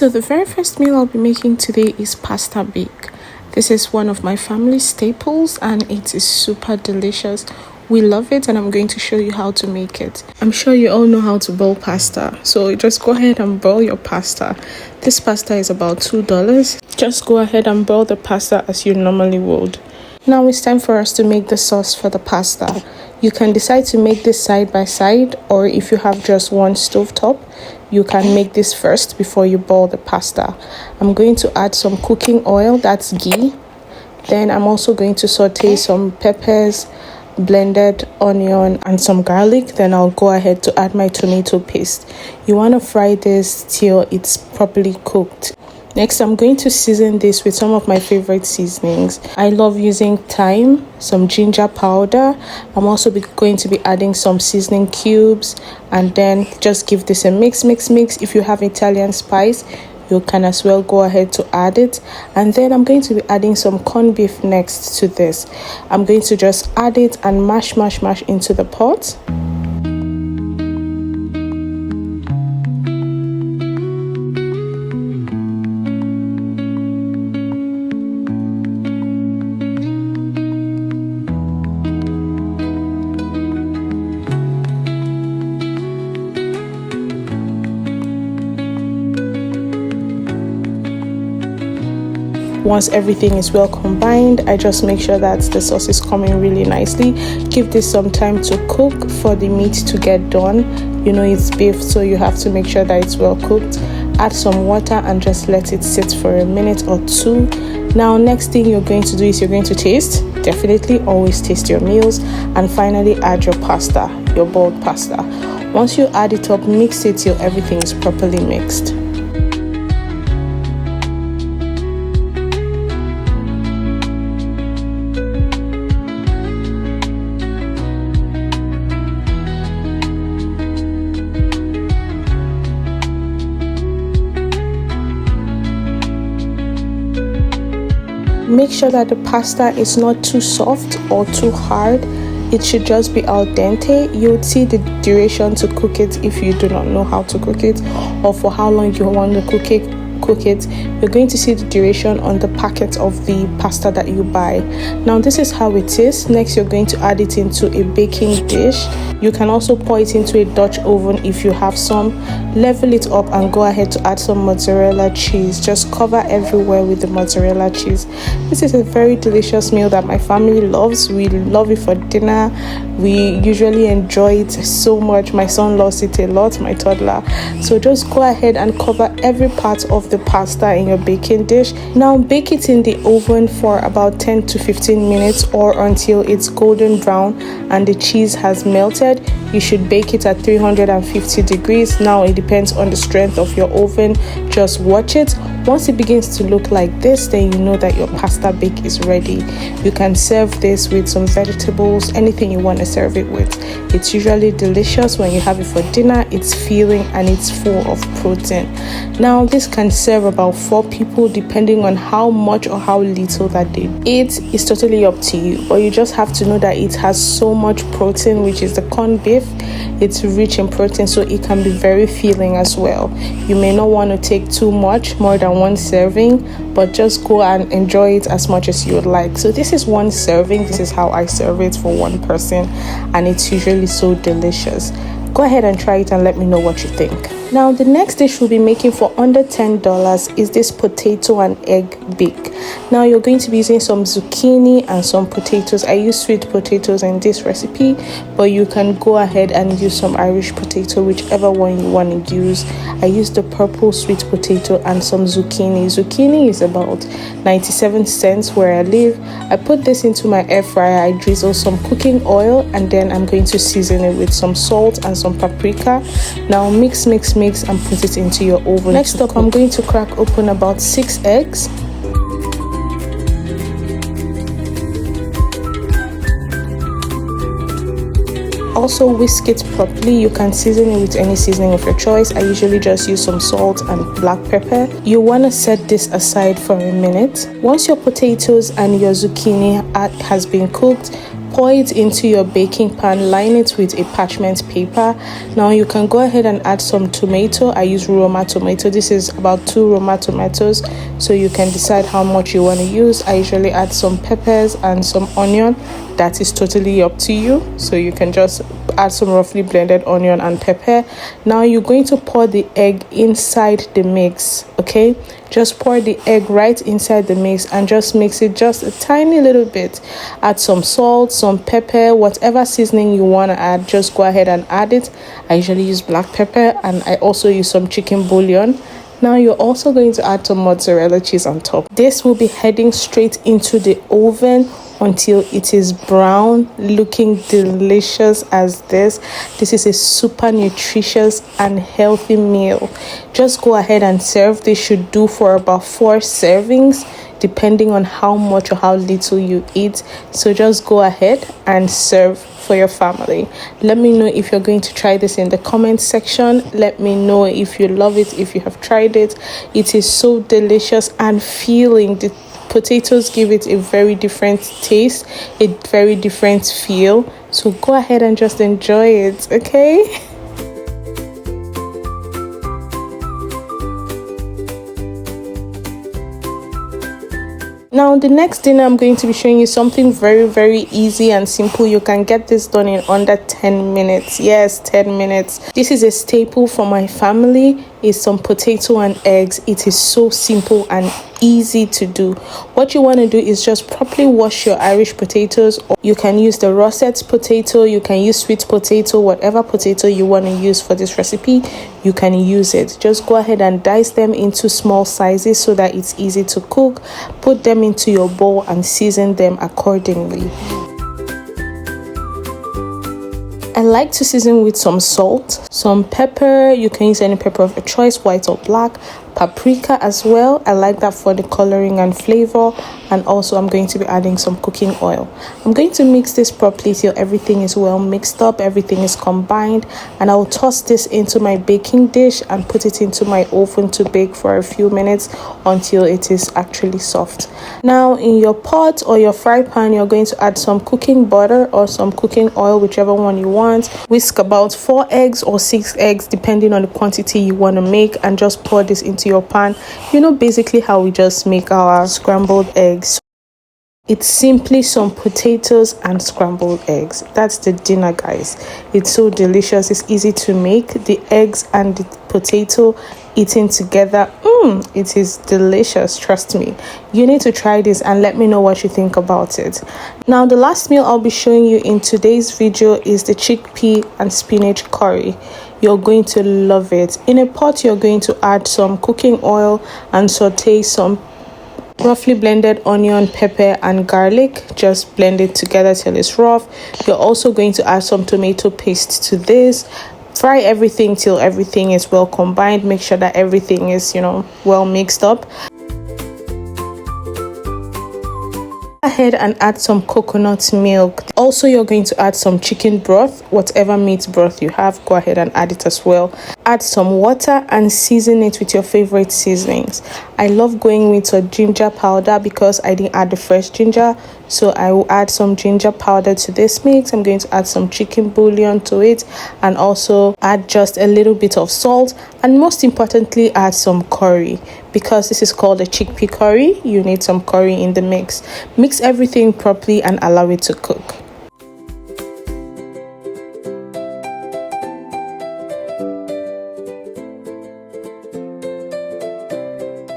So the very first meal I'll be making today is pasta bake. This is one of my family staples and it is super delicious. We love it and I'm going to show you how to make it. I'm sure you all know how to boil pasta, so just go ahead and boil your pasta. This pasta is about $2. Just go ahead and boil the pasta as you normally would. Now it's time for us to make the sauce for the pasta. You can decide to make this side by side, or if you have just one stovetop, you can make this first before you boil the pasta. I'm going to add some cooking oil, that's ghee. Then I'm also going to saute some peppers, blended onion and some garlic. Then I'll go ahead to add my tomato paste. You want to fry this till it's properly cooked. Next, I'm going to season this with some of my favorite seasonings. I love using thyme, some ginger powder. I'm also going to be adding some seasoning cubes, and then just give this a mix. If you have Italian spice, you can as well go ahead to add it. And then I'm going to be adding some corned beef next to this. I'm going to just add it and mash into the pot. Once everything is well combined, I just make sure that the sauce is coming really nicely. Give this some time to cook for the meat to get done. You know it's beef, so you have to make sure that it's well cooked. Add some water and just let it sit for a minute or two. Now, next thing you're going to do is you're going to taste. Definitely always taste your meals. And finally, add your pasta, your boiled pasta. Once you add it up, mix it till everything is properly mixed. Make sure that the pasta is not too soft or too hard. It should just be al dente. You'll see the duration to cook it if you do not know how to cook it, or for how long you want to cook it. You're going to see the duration on the packet of the pasta that you buy. Now this is how it is. Next, you're going to add it into a baking dish. You can also pour it into a Dutch oven if you have some. Level it up and go ahead to add some mozzarella cheese. Just cover everywhere with the mozzarella cheese. This is a very delicious meal that my family loves. We love it for dinner. We usually enjoy it so much. My son loves it a lot, my toddler. So just go ahead and cover every part of the pasta in your baking dish. Now bake it in the oven for about 10 to 15 minutes or until it's golden brown and the cheese has melted. You should bake it at 350 degrees. Now it depends on the strength of your oven. Just watch it. Once it begins to look like this, then you know that your pasta bake is ready. You can serve this with some vegetables, anything you want to serve it with. It's usually delicious when you have it for dinner. It's filling and it's full of protein. Now this can serve about 4 people depending on how much or how little that they eat. It's totally up to you, but you just have to know that it has so much protein, which is the corned beef. It's rich in protein, so it can be very filling as well. You may not want to take too much, more than one serving, but just go and enjoy it as much as you would like. So this is one serving. This is how I serve it for one person, and it's usually so delicious. Go ahead and try it and let me know what you think. Now the next dish we'll be making for under $10 is this potato and egg bake. Now you're going to be using some zucchini and some potatoes. I use sweet potatoes in this recipe, but you can go ahead and use some Irish potato, whichever one you want to use. I use the purple sweet potato and some zucchini. Zucchini is about 97 cents where I live. I put this into my air fryer. I drizzle some cooking oil and then I'm going to season it with some salt and some paprika. Now mix and put it into your oven. Next up, I'm going to crack open about 6 eggs. Also whisk it properly. You can season it with any seasoning of your choice. I usually just use some salt and black pepper. You want to set this aside for a minute. Once your potatoes and your zucchini has been cooked, Pour it into your baking pan, line it with a parchment paper. Now you can go ahead and add some tomato. I use Roma tomato. This is about 2 Roma tomatoes, so you can decide how much you want to use. I usually add some peppers and some onion. That is totally up to you, so you can just add some roughly blended onion and pepper. Now you're going to pour the egg inside the mix. Okay, just pour the egg right inside the mix and just mix it just a tiny little bit. Add some salt, some pepper, whatever seasoning you want to add, just go ahead and add it. I usually use black pepper, and I also use some chicken bouillon. Now you're also going to add some mozzarella cheese on top. This will be heading straight into the oven until it is brown, looking delicious as this. This is a super nutritious and healthy meal. Just go ahead and serve. This should do for about 4 servings, depending on how much or how little you eat. So just go ahead and serve for your family. Let me know if you're going to try this in the comment section. Let me know if you love it, if you have tried it. It is so delicious and filling. The potatoes give it a very different taste, a very different feel. So go ahead and just enjoy it, okay? Now the next dinner, I'm going to be showing you something very easy and simple. You can get this done in under 10 minutes. Yes, 10 minutes. This is a staple for my family. It's some potato and eggs. It is so simple and easy to do. What you want to do is just properly wash your Irish potatoes. Or you can use the russet potato, you can use sweet potato, whatever potato you want to use for this recipe, you can use it. Just go ahead and dice them into small sizes so that it's easy to cook. Put them into your bowl and season them accordingly. I like to season with some salt, some pepper. You can use any pepper of your choice, white or black. Paprika as well. I like that for the coloring and flavor. And also I'm going to be adding some cooking oil. I'm going to mix this properly till everything is well mixed up, everything is combined, and I'll toss this into my baking dish and put it into my oven to bake for a few minutes until it is actually soft. Now in your pot or your fry pan, you're going to add some cooking butter or some cooking oil, whichever one you want. Whisk about 4 eggs or 6 eggs depending on the quantity you want to make, and just pour this into your pan. You know, basically how we just make our scrambled eggs. It's simply some potatoes and scrambled eggs. That's the dinner, guys. It's so delicious. It's easy to make. The eggs and the potato eating together, it is delicious. Trust me, you need to try this and let me know what you think about it. Now the last meal I'll be showing you in today's video is the chickpea and spinach curry. You're going to love it. In a pot, you're going to add some cooking oil and saute some roughly blended onion, pepper and garlic. Just blend it together till it's rough. You're also going to add some tomato paste to this. Fry everything till everything is well combined. Make sure that everything is, well mixed up. Ahead and add some coconut milk. Also, you're going to add some chicken broth, whatever meat broth you have, go ahead and add it as well. Add some water and season it with your favorite seasonings. I love going with a ginger powder because I didn't add the fresh ginger, so I will add some ginger powder to this mix. I'm going to add some chicken bouillon to it and also add just a little bit of salt, and most importantly add some curry. Because this is called a chickpea curry, you need some curry in the mix. Mix everything properly and allow it to cook.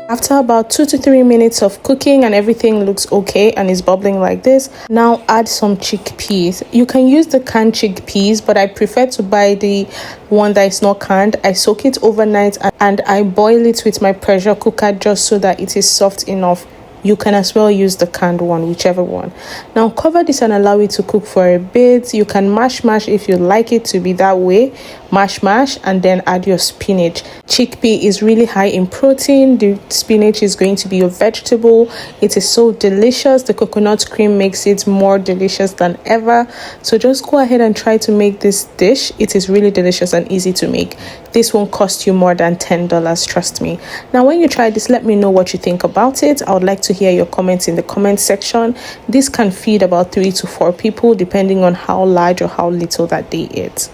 After about 2 to 3 minutes of cooking and everything looks okay and is bubbling like this, now add some chickpeas. You can use the canned chickpeas, but I prefer to buy the one that is not canned. I soak it overnight and I boil it with my pressure cooker just so that it is soft enough. You can as well use the canned one, whichever one. Now cover this and allow it to cook for a bit. You can mash if you like it to be that way. Mash and then add your spinach. Chickpea is really high in protein. The spinach is going to be your vegetable. It is so delicious. The coconut cream makes it more delicious than ever. So just go ahead and try to make this dish. It is really delicious and easy to make. This won't cost you more than $10, trust me. Now when you try this, let me know what you think about it. I would like to to hear your comments in the comment section. This can feed about 3 to 4 people depending on how large or how little that they eat.